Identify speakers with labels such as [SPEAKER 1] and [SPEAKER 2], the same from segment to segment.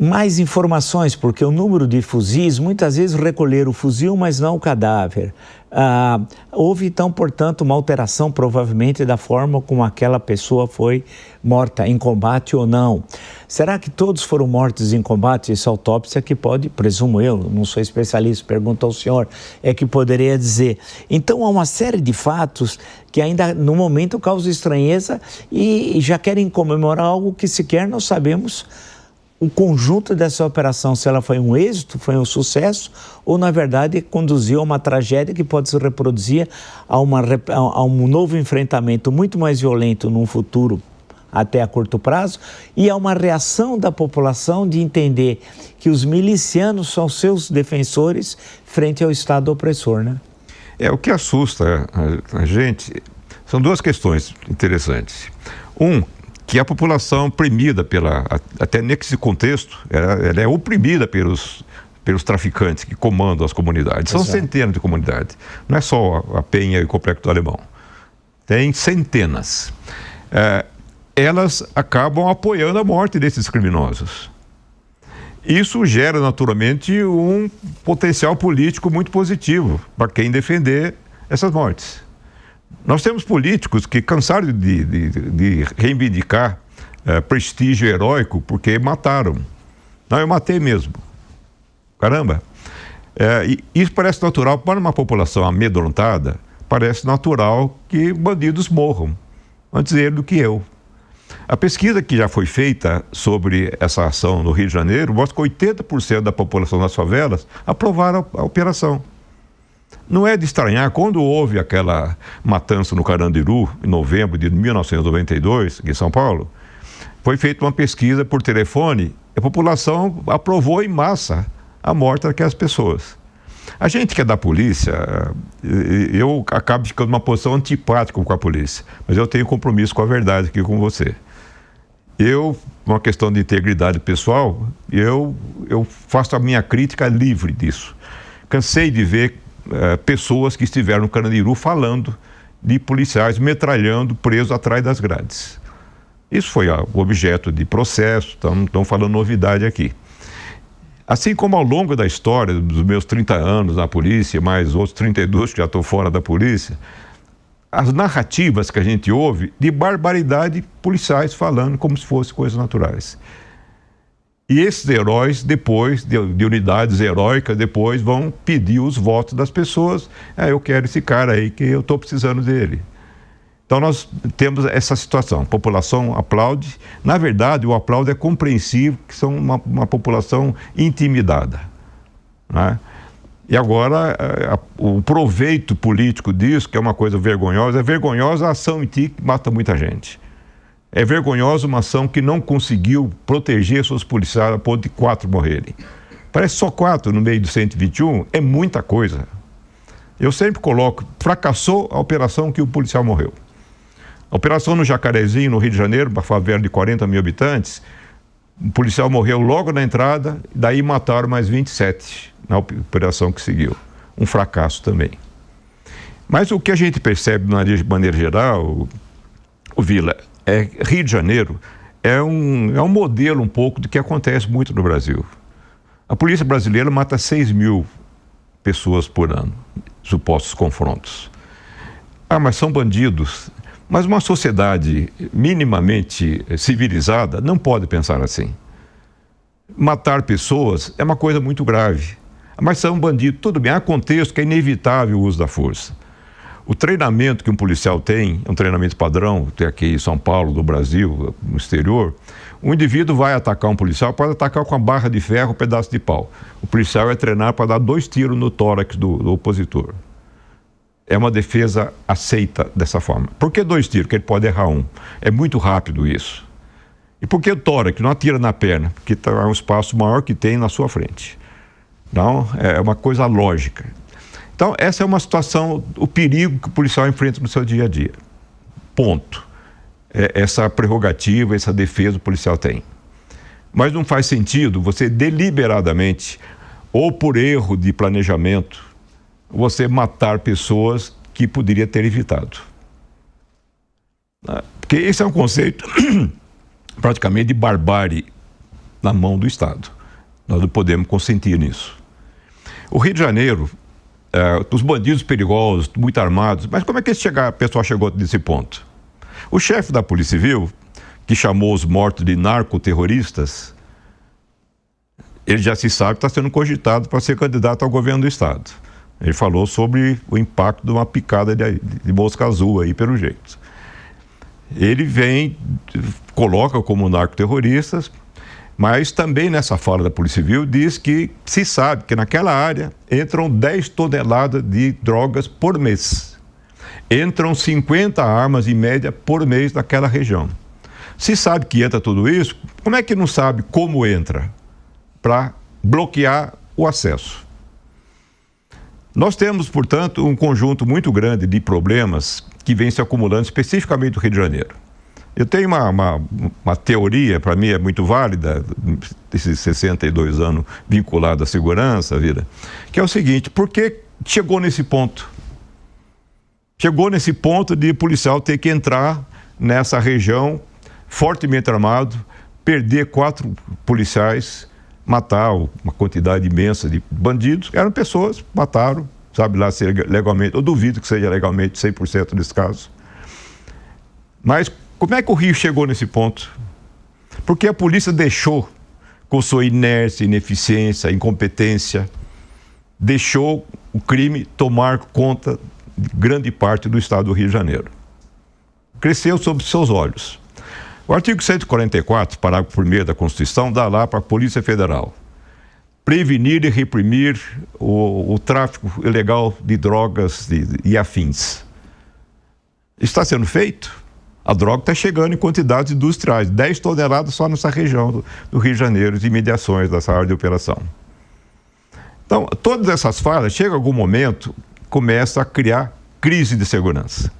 [SPEAKER 1] mais informações, porque o número de fuzis, muitas vezes recolheram o fuzil, mas não o cadáver. Houve, então, portanto, uma alteração, provavelmente, da forma como aquela pessoa foi morta, em combate ou não. Será que todos foram mortos em combate? Essa autópsia que pode, presumo eu, não sou especialista, pergunto ao senhor, é que poderia dizer. Então, há uma série de fatos que ainda, no momento, causam estranheza e já querem comemorar algo que sequer nós sabemos o conjunto dessa operação, se ela foi um êxito, foi um sucesso, ou, na verdade, conduziu a uma tragédia que pode se reproduzir a um novo enfrentamento muito mais violento num futuro até a curto prazo, e a uma reação da população de entender que os milicianos são seus defensores frente ao Estado opressor, né?
[SPEAKER 2] O que assusta a gente são duas questões interessantes. Que a população oprimida até nesse contexto, ela é oprimida pelos traficantes que comandam as comunidades. São centenas de comunidades. Não é só a Penha e o Complexo do Alemão. Tem centenas. Elas acabam apoiando a morte desses criminosos. Isso gera, naturalmente, um potencial político muito positivo para quem defender essas mortes. Nós temos políticos que cansaram de reivindicar prestígio heróico porque mataram. Não, eu matei mesmo. Caramba! Isso parece natural para uma população amedrontada, parece natural que bandidos morram antes dele do que eu. A pesquisa que já foi feita sobre essa ação no Rio de Janeiro mostra que 80% da população das favelas aprovaram a operação. Não é de estranhar, quando houve aquela matança no Carandiru, em novembro de 1992, aqui em São Paulo, foi feita uma pesquisa por telefone, e a população aprovou em massa a morte daquelas pessoas. A gente que é da polícia, eu acabo ficando numa posição antipática com a polícia, mas eu tenho compromisso com a verdade aqui com você. Uma questão de integridade pessoal, eu faço a minha crítica livre disso. Cansei de ver pessoas que estiveram no Carandiru falando de policiais metralhando presos atrás das grades. Isso foi o objeto de processo, então não estamos falando novidade aqui. Assim como ao longo da história dos meus 30 anos na polícia, mais outros 32 que já estou fora da polícia, as narrativas que a gente ouve de barbaridade, policiais falando como se fossem coisas naturais. E esses heróis, depois, de unidades heróicas, depois vão pedir os votos das pessoas. Eu quero esse cara aí, que eu estou precisando dele. Então nós temos essa situação. A população aplaude. Na verdade, o aplauso é compreensivo, que são uma população intimidada, né? E agora, o proveito político disso, que é uma coisa vergonhosa, é vergonhosa a ação em ti que mata muita gente. É vergonhosa uma ação que não conseguiu proteger seus policiais a ponto de 4 morrerem. Parece só 4 no meio de 121, é muita coisa. Eu sempre coloco, fracassou a operação que o policial morreu. A operação no Jacarezinho, no Rio de Janeiro, uma favela de 40 mil habitantes, o policial morreu logo na entrada, daí mataram mais 27 na operação que seguiu. Um fracasso também. Mas o que a gente percebe de maneira geral, o Vila, Rio de Janeiro é um modelo um pouco do que acontece muito no Brasil. A polícia brasileira mata 6 mil pessoas por ano, supostos confrontos. Mas são bandidos. Mas uma sociedade minimamente civilizada não pode pensar assim. Matar pessoas é uma coisa muito grave. Mas são bandidos, tudo bem, há contexto que é inevitável o uso da força. O treinamento que um policial tem, é um treinamento padrão, tem aqui em São Paulo, do Brasil, no exterior. Um indivíduo vai atacar um policial, pode atacar com uma barra de ferro, um pedaço de pau. O policial é treinado para dar 2 tiros no tórax do opositor. É uma defesa aceita dessa forma. Por que 2 tiros? Porque ele pode errar um. É muito rápido isso. E por que o tórax? Não atira na perna, porque é um espaço maior que tem na sua frente. Então, é uma coisa lógica. Então, essa é uma situação, o perigo que o policial enfrenta no seu dia a dia. Ponto. Essa prerrogativa, essa defesa o policial tem. Mas não faz sentido você deliberadamente, ou por erro de planejamento, você matar pessoas que poderia ter evitado. Porque esse é um conceito praticamente de barbárie na mão do Estado. Nós não podemos consentir nisso. O Rio de Janeiro, os bandidos perigosos, muito armados, mas como é que o pessoal chegou nesse ponto? O chefe da Polícia Civil, que chamou os mortos de narcoterroristas, ele já se sabe que está sendo cogitado para ser candidato ao governo do Estado. Ele falou sobre o impacto de uma picada de mosca azul aí, pelo jeito. Ele coloca como narcoterroristas, mas também nessa fala da Polícia Civil diz que se sabe que naquela área entram 10 toneladas de drogas por mês. Entram 50 armas em média por mês naquela região. Se sabe que entra tudo isso, como é que não sabe como entra? Para bloquear o acesso. Nós temos, portanto, um conjunto muito grande de problemas que vem se acumulando especificamente no Rio de Janeiro. Eu tenho uma teoria, para mim é muito válida, desses 62 anos vinculado à segurança, que é o seguinte: por que chegou nesse ponto? Chegou nesse ponto de policial ter que entrar nessa região fortemente armado, perder 4 policiais, matar uma quantidade imensa de bandidos. Eram pessoas, mataram, sabe lá se legalmente, eu duvido que seja legalmente 100% desse caso. Mas como é que o Rio chegou nesse ponto? Porque a polícia deixou, com sua inércia, ineficiência, incompetência, deixou o crime tomar conta de grande parte do estado do Rio de Janeiro. Cresceu sob seus olhos. O artigo 144, parágrafo 1º da Constituição, dá lá para a Polícia Federal prevenir e reprimir o tráfico ilegal de drogas e afins. Está sendo feito? A droga está chegando em quantidades industriais, 10 toneladas só nessa região do Rio de Janeiro, de imediações dessa área de operação. Então, todas essas falhas, chega algum momento, começa a criar crise de segurança.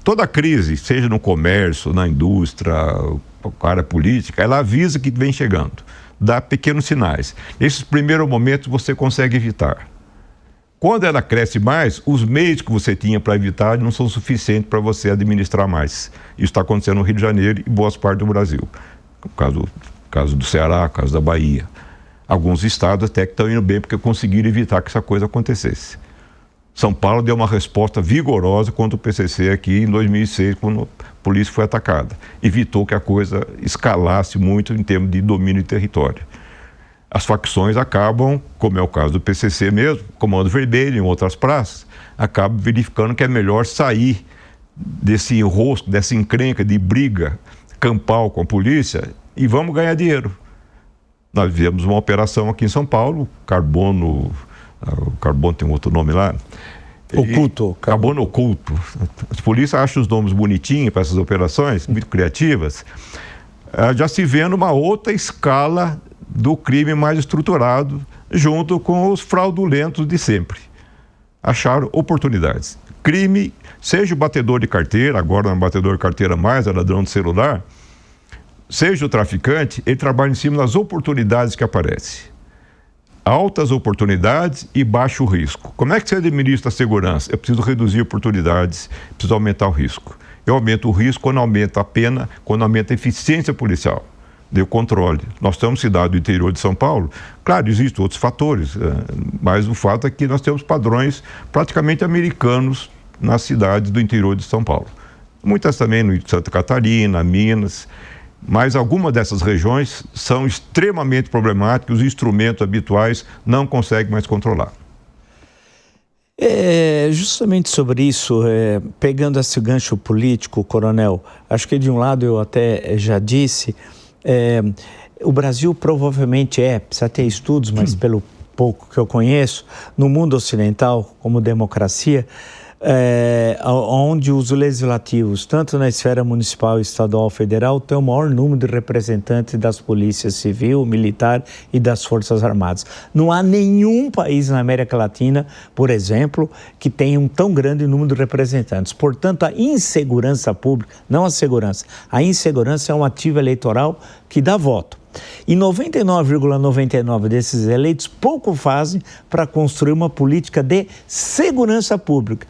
[SPEAKER 2] Toda crise, seja no comércio, na indústria, na área política, ela avisa que vem chegando, dá pequenos sinais. Nesses primeiros momentos você consegue evitar. Quando ela cresce mais, os meios que você tinha para evitar não são suficientes para você administrar mais. Isso está acontecendo no Rio de Janeiro e boas partes do Brasil. O caso do Ceará, o caso da Bahia. Alguns estados até que estão indo bem porque conseguiram evitar que essa coisa acontecesse. São Paulo deu uma resposta vigorosa contra o PCC aqui em 2006, quando a polícia foi atacada. Evitou que a coisa escalasse muito em termos de domínio de território. As facções acabam, como é o caso do PCC mesmo, Comando Vermelho, em outras praças, acabam verificando que é melhor sair desse enrosco, dessa encrenca de briga campal com a polícia e vamos ganhar dinheiro. Nós vivemos uma operação aqui em São Paulo, o carbono tem um outro nome lá.
[SPEAKER 1] Oculto.
[SPEAKER 2] Carbono oculto. As polícias acham os nomes bonitinhos para essas operações, muito criativas. Já se vê numa outra escala do crime mais estruturado, junto com os fraudulentos de sempre. Acharam oportunidades. Crime, seja o batedor de carteira, agora não é batedor de carteira mais, é ladrão de celular, seja o traficante, ele trabalha em cima das oportunidades que aparecem. Altas oportunidades e baixo risco. Como é que você administra a segurança? Eu preciso reduzir oportunidades, preciso aumentar o risco. Eu aumento o risco quando aumenta a pena, quando aumenta a eficiência policial. Deu controle. Nós temos cidade do interior de São Paulo, claro, existem outros fatores, mas o fato é que nós temos padrões praticamente americanos nas cidades do interior de São Paulo. Muitas também no Santa Catarina, Minas, mas algumas dessas regiões são extremamente problemáticas, os instrumentos habituais não conseguem mais controlar.
[SPEAKER 1] Justamente sobre isso, pegando esse gancho político, coronel, acho que de um lado eu até já disse, o Brasil provavelmente precisa ter estudos, mas pelo pouco que eu conheço, no mundo ocidental, como democracia, onde os legislativos, tanto na esfera municipal, estadual, federal, têm o maior número de representantes das polícias civil, militar e das forças armadas. Não há nenhum país na América Latina, por exemplo, que tenha um tão grande número de representantes. Portanto, a insegurança pública, não a segurança, a insegurança é um ativo eleitoral que dá voto. E 99,99% desses eleitos pouco fazem para construir uma política de segurança pública.